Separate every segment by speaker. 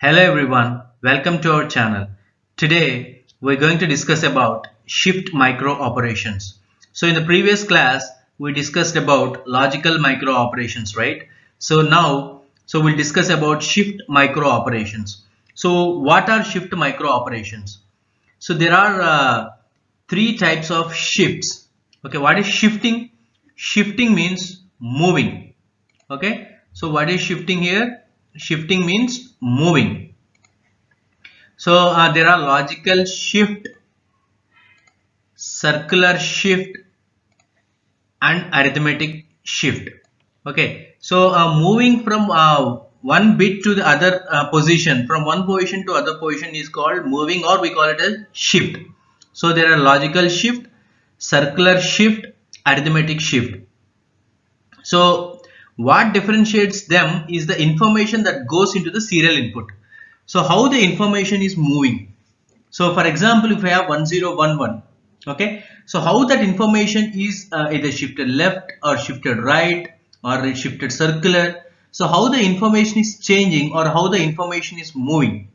Speaker 1: Hello everyone, welcome to our channel. Today we're going to discuss about shift micro operations. So in the previous class we discussed about logical micro operations, right? So we'll discuss about shift micro operations. So what are shift micro operations? So there are three types of shifts. Okay, what is shifting? Shifting means moving. Okay, so what is shifting here? Shifting means moving. So there are logical shift, circular shift and arithmetic shift. Okay, so moving from one bit to the other position, from one position to other position is called moving, or we call it as shift. So there are logical shift, circular shift, arithmetic shift. So what differentiates them is the information that goes into the serial input. So how the information is moving. So for example, if I have 1011, okay, so how that information is either shifted left or shifted right or shifted circular. So how the information is changing or how the information is moving.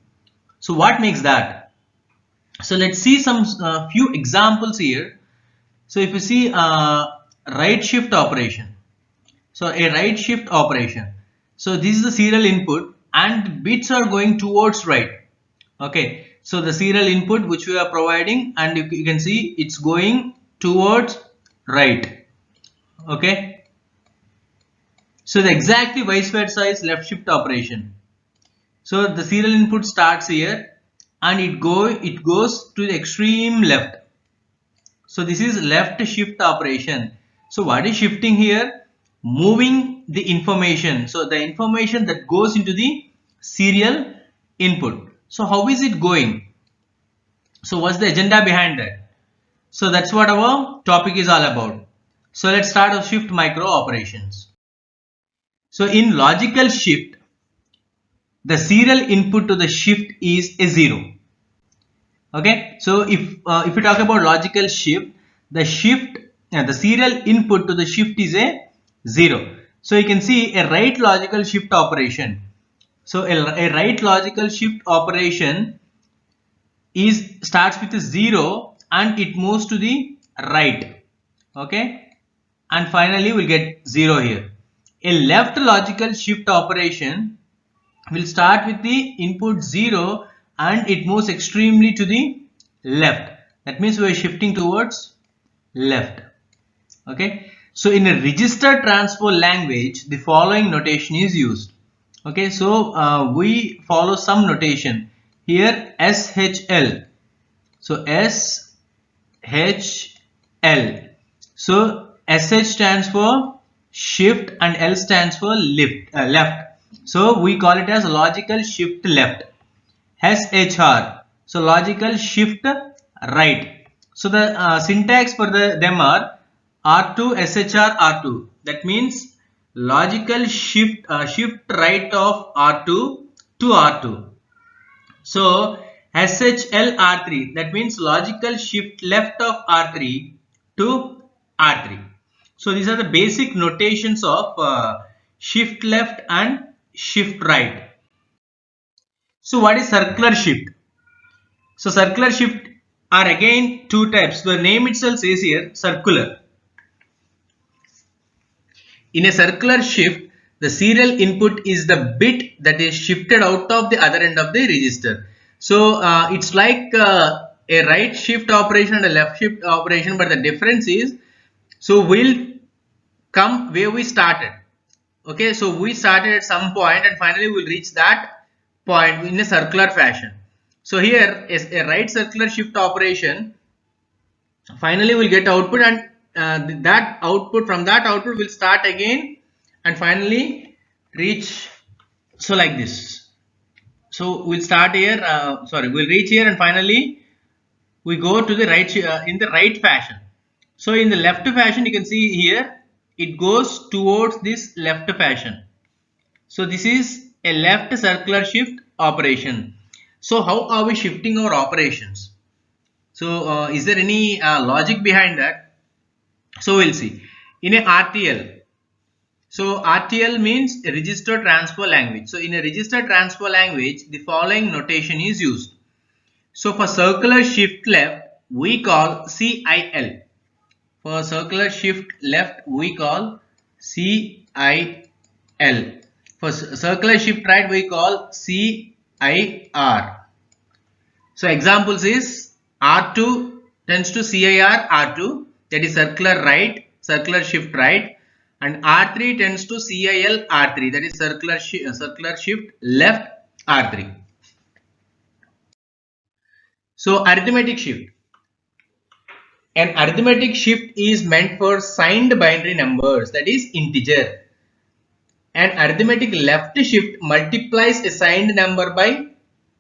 Speaker 1: So what makes that? So let's see some few examples here. So if you see right shift operation. So a right shift operation. So this is the serial input and bits are going towards right. Okay. So the serial input which we are providing, and you can see it's going towards right. Okay. So the exactly vice versa is left shift operation. So the serial input starts here and it goes to the extreme left. So this is left shift operation. So what is shifting here? Moving the information. So the information that goes into the serial input. So how is it going? So what's the agenda behind that? So that's what our topic is all about. So let's start with shift micro operations. So in logical shift, the serial input to the shift is a 0. Okay, so if we talk about logical shift, the serial input to the shift is a 0. So you can see a right logical shift operation. So a right logical shift operation starts with a 0 and it moves to the right. Okay, and finally we'll get 0 here. A left logical shift operation will start with the input 0 and it moves extremely to the left. That means we are shifting towards left. Okay, so in a register transpose language the following notation is used. Okay, so we follow some notation here, SHL. So SHL. So SH stands for shift and L stands for left. So we call it as logical shift left. SHR. So logical shift right. So the syntax for them are R2 SHR R2. That means logical shift right of R2 to R2. So SHL R3. That means logical shift left of R3 to R3. So these are the basic notations of shift left and shift right. So what is circular shift? So circular shift are again two types. The name itself says here circular. In a circular shift, the serial input is the bit that is shifted out of the other end of the register. So it's like a right shift operation and a left shift operation, but the difference is, so we'll come where we started. Okay, so we started at some point and finally we'll reach that point in a circular fashion. So here is a right circular shift operation. Finally we'll get output, and that output, from that output will start again and finally reach, so like this. So we'll start here, we'll reach here and finally we go to the right in the right fashion. So in the left fashion you can see here it goes towards this left fashion. So this is a left circular shift operation. So how are we shifting our operations? So is there any logic behind that? So we'll see. In a RTL, So RTL means register transfer language. So in a register transfer language, the following notation is used. So for circular shift left, we call CIL. For circular shift left, we call CIL. For circular shift right, we call CIR. So examples is R2 tends to CIR R2, that is circular right, circular shift right, and R3 tends to CIL R3, that is circular shift left R3. So arithmetic shift. An arithmetic shift is meant for signed binary numbers, that is integer. An arithmetic left shift multiplies a signed number by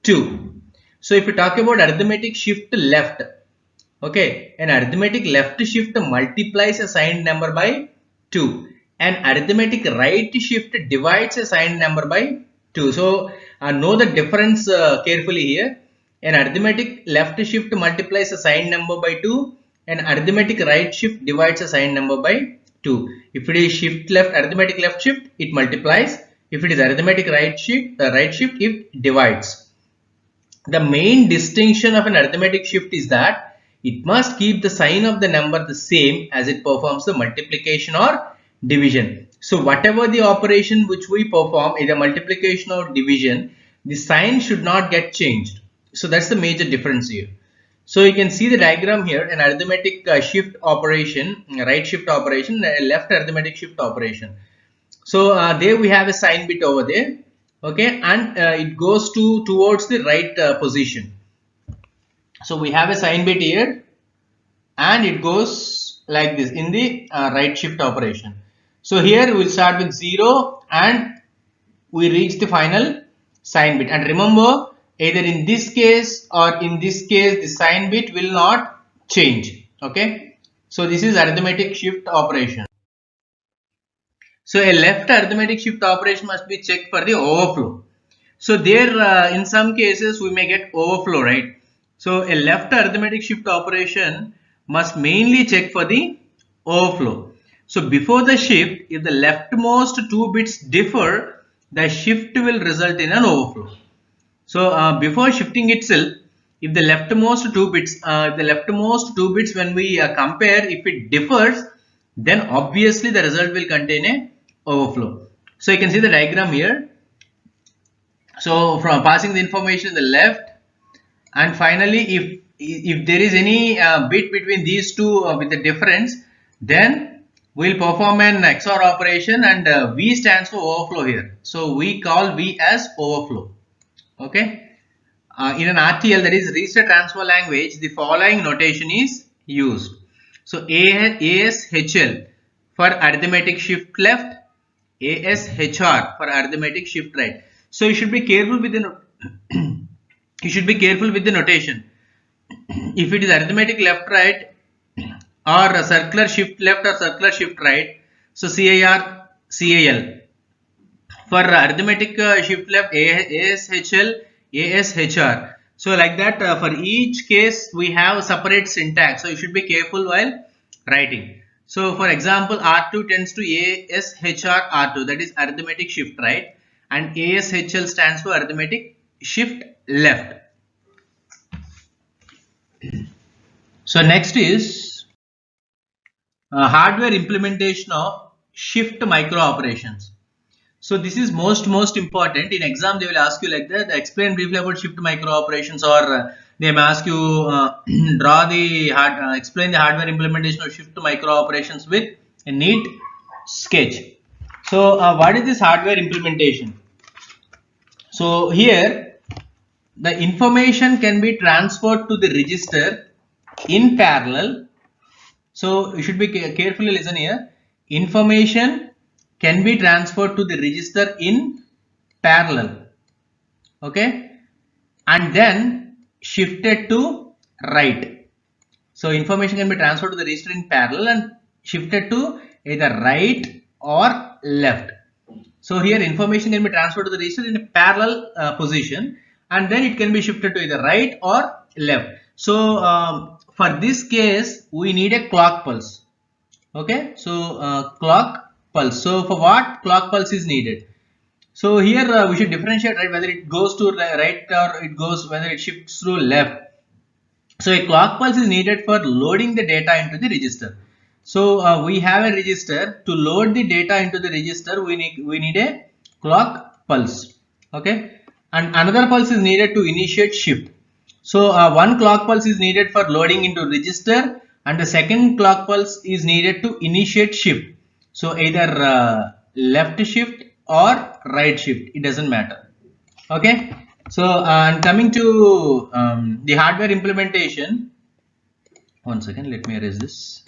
Speaker 1: 2. So if we talk about arithmetic shift left, okay, an arithmetic left shift multiplies a signed number by 2. An arithmetic right shift divides a signed number by 2. So know the difference carefully here. An arithmetic left shift multiplies a signed number by 2. An arithmetic right shift divides a signed number by 2. If it is shift left, arithmetic left shift, it multiplies. If it is arithmetic right shift, it divides. The main distinction of an arithmetic shift is that it must keep the sign of the number the same as it performs the multiplication or division. So whatever the operation which we perform, either multiplication or division, the sign should not get changed. So that's the major difference here. So you can see the diagram here, an arithmetic shift operation, right shift operation, left arithmetic shift operation. So there we have a sign bit over there, okay, and it goes towards the right position. So we have a sign bit here and it goes like this in the right shift operation. So here we will start with 0 and we reach the final sign bit, and remember, either in this case or in this case the sign bit will not change, okay. So this is arithmetic shift operation. So a left arithmetic shift operation must be checked for the overflow. So there in some cases we may get overflow, right. So a left arithmetic shift operation must mainly check for the overflow. So before the shift, if the leftmost 2 bits differ, the shift will result in an overflow. So before shifting itself, if the leftmost 2 bits, when we compare, if it differs, then obviously the result will contain a overflow. So you can see the diagram here. So from passing the information in the left, and finally if there is any bit between these two with the difference, then we will perform an XOR operation, and V stands for overflow here. So we call V as overflow. Okay. In an RTL, that is register transfer language, the following notation is used. So ASHL for arithmetic shift left, ASHR for arithmetic shift right. So you should be careful with the notation. If it is arithmetic left right or a circular shift left or circular shift right, so CIR, CAL. For arithmetic shift left, ASHL, ASHR. So like that, for each case we have separate syntax. So you should be careful while writing. So for example, R2 tends to ASHR R2, that is arithmetic shift right, and ASHL stands for arithmetic shift left. So next is hardware implementation of shift micro operations. So this is most important. In exam they will ask you like that, explain briefly about shift micro operations, or they may ask you explain the hardware implementation of shift micro operations with a neat sketch. So what is this hardware implementation? So here the information can be transferred to the register in parallel. So you should be carefully listen here. Information can be transferred to the register in parallel, okay, and then shifted to right. So information can be transferred to the register in parallel and shifted to either right or left. So here information can be transferred to the register in a parallel position, and then it can be shifted to either right or left. So for this case we need a clock pulse, okay. So clock pulse. So for what clock pulse is needed? So here we should differentiate, right, whether it goes to right or it goes, whether it shifts through left. So a clock pulse is needed for loading the data into the register. So we have a register. To load the data into the register, we need a clock pulse. Okay, and another pulse is needed to initiate shift. So one clock pulse is needed for loading into register, and the second clock pulse is needed to initiate shift. So either left shift or right shift, it doesn't matter. Okay. So and coming to the hardware implementation. One second, let me erase this.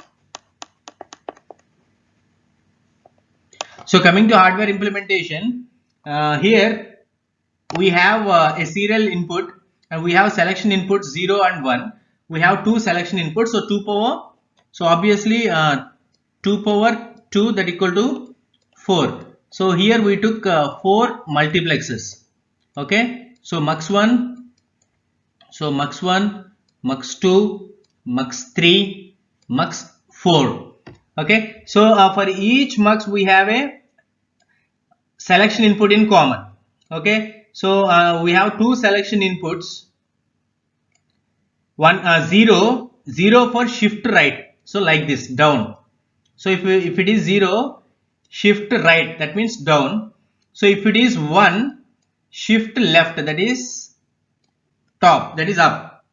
Speaker 1: So coming to hardware implementation, here we have a serial input and we have selection inputs 0 and 1. We have two selection inputs, so 2 power. So obviously 2 power 2, that equal to 4. So here we took 4 multiplexes. Okay. So mux 1, mux 2, mux 3, mux 4. Okay. So for each mux we have a selection input in common. Okay. So we have two selection inputs. One 0 for shift right. So like this, down. So if it is 0, shift right, that means down. So if it is 1, shift left, that is top, that is up.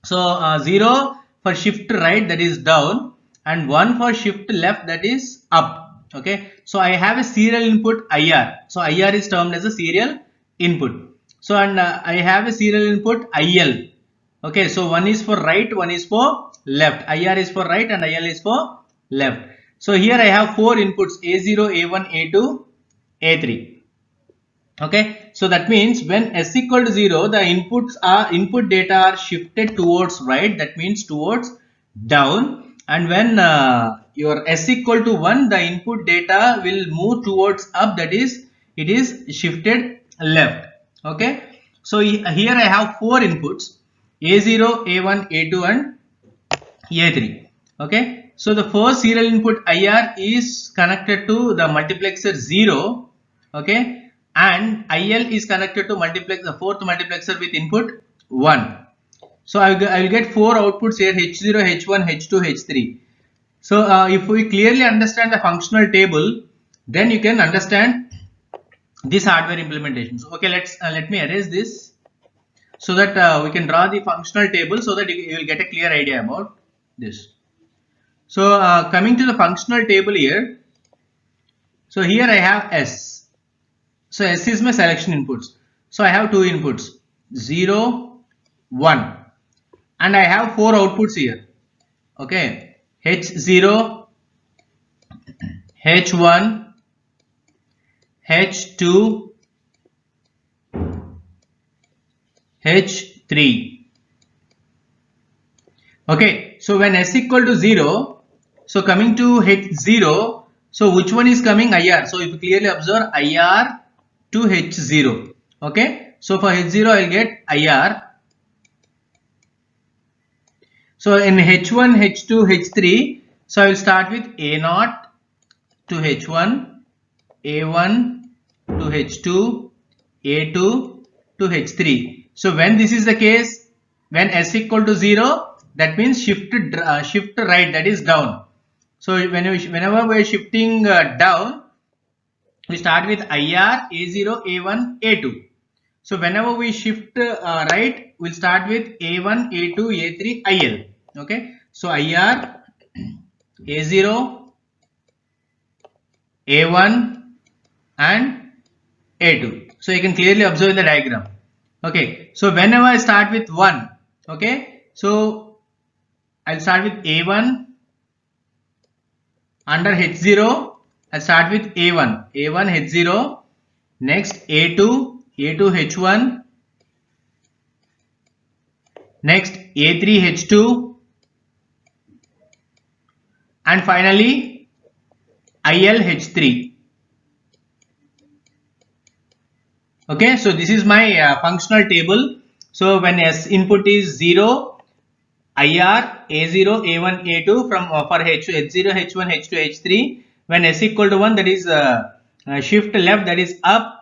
Speaker 1: So 0 for shift right, that is down, and 1 for shift left, that is up. Okay. So I have a serial input IR. So IR is termed as a serial input. So and I have a serial input IL. Okay. So one is for right, one is for left. IR is for right and IL is for left. So here I have 4 inputs, A0, A1, A2, A3. Okay, so that means when S equal to 0, the input data are shifted towards right, that means towards down, and when your S equal to 1, the input data will move towards up, that is it is shifted left. Okay, so here I have 4 inputs, A0, A1, A2 and A3. Okay, so the first serial input IR is connected to the multiplexer 0. Okay, and IL is connected to the fourth multiplexer with input 1. So I will get 4 outputs here, H0, H1, H2, H3. So if we clearly understand the functional table, then you can understand this hardware implementation. So okay, let me erase this so that we can draw the functional table so that you will get a clear idea about this. So coming to the functional table here. So here I have S. So S is my selection inputs. So I have 2 inputs, 0, 1, and I have 4 outputs here. Okay, H0, H1, H2, H3. Okay, so when S equal to 0, so coming to H0, so which one is coming? IR. So if you clearly observe, IR to H0. Okay, so for H0 I will get IR. So in H1, H2, H3, so I will start with A0 to H1, A1 to H2, A2 to H3. So when this is the case, when S equal to 0, that means shift right, that is down. So whenever we are shifting down, we start with IR, A0, A1, A2. So whenever we shift right, we'll start with A1, A2, A3, IL. Okay. So IR, A0, A1 and A2. So you can clearly observe in the diagram. Okay. So whenever I start with 1, okay. So I'll start with A1 under H0. I'll start with A1, H0, next A2, H1, next A3, H2, and finally IL, H3. Okay, so this is my functional table. So when S input is 0, IR, A0, A1, A2 for H0, H1, H2, H3. When s equal to 1, that is shift left, that is up.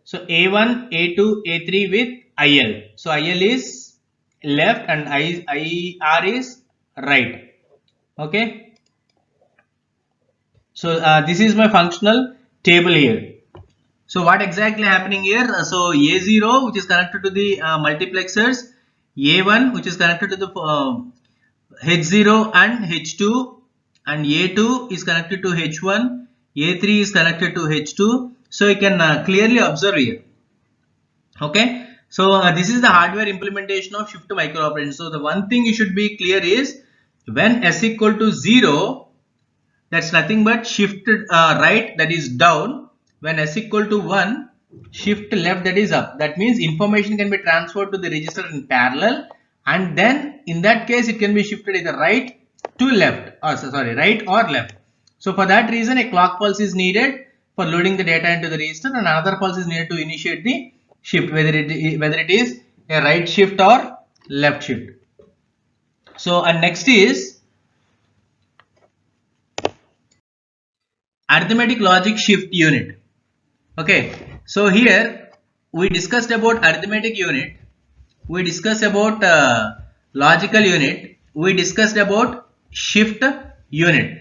Speaker 1: So A1, A2, A3 with IL. So IL is left and IR is right. Okay. So this is my functional table here. So what exactly happening here? So A0 which is connected to the multiplexers, A1 which is connected to the H0 and H2, and A2 is connected to H1, A3 is connected to H2. So you can clearly observe here. Okay. So this is the hardware implementation of shift microoperation. So the one thing you should be clear is when s equal to 0, that's nothing but shift right, that is down. When s equal to 1, shift left, that is up. That means information can be transferred to the register in parallel, and then in that case it can be shifted either right to left, or sorry, right or left. So for that reason a clock pulse is needed for loading the data into the register, and another pulse is needed to initiate the shift, whether it is a right shift or left shift. So and next is arithmetic logic shift unit. Okay, so here we discussed about arithmetic unit, we discussed about logical unit, we discussed about shift unit.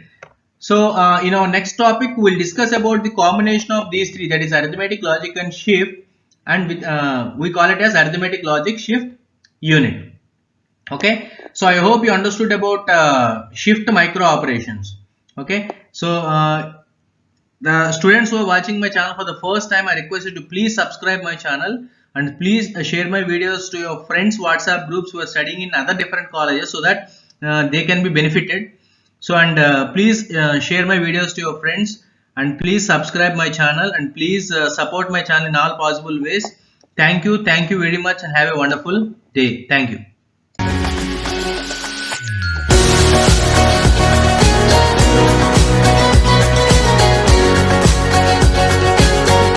Speaker 1: So in our next topic we will discuss about the combination of these three, that is arithmetic, logic and shift, and with, we call it as arithmetic logic shift unit. Okay, so I hope you understood about shift micro operations. Okay, so the students who are watching my channel for the first time, I request you to please subscribe my channel, and please share my videos to your friends WhatsApp groups who are studying in other different colleges, so that they can be benefited. So and please share my videos to your friends, and please subscribe my channel, and please support my channel in all possible ways. Thank you very much, and have a wonderful day. Thank you.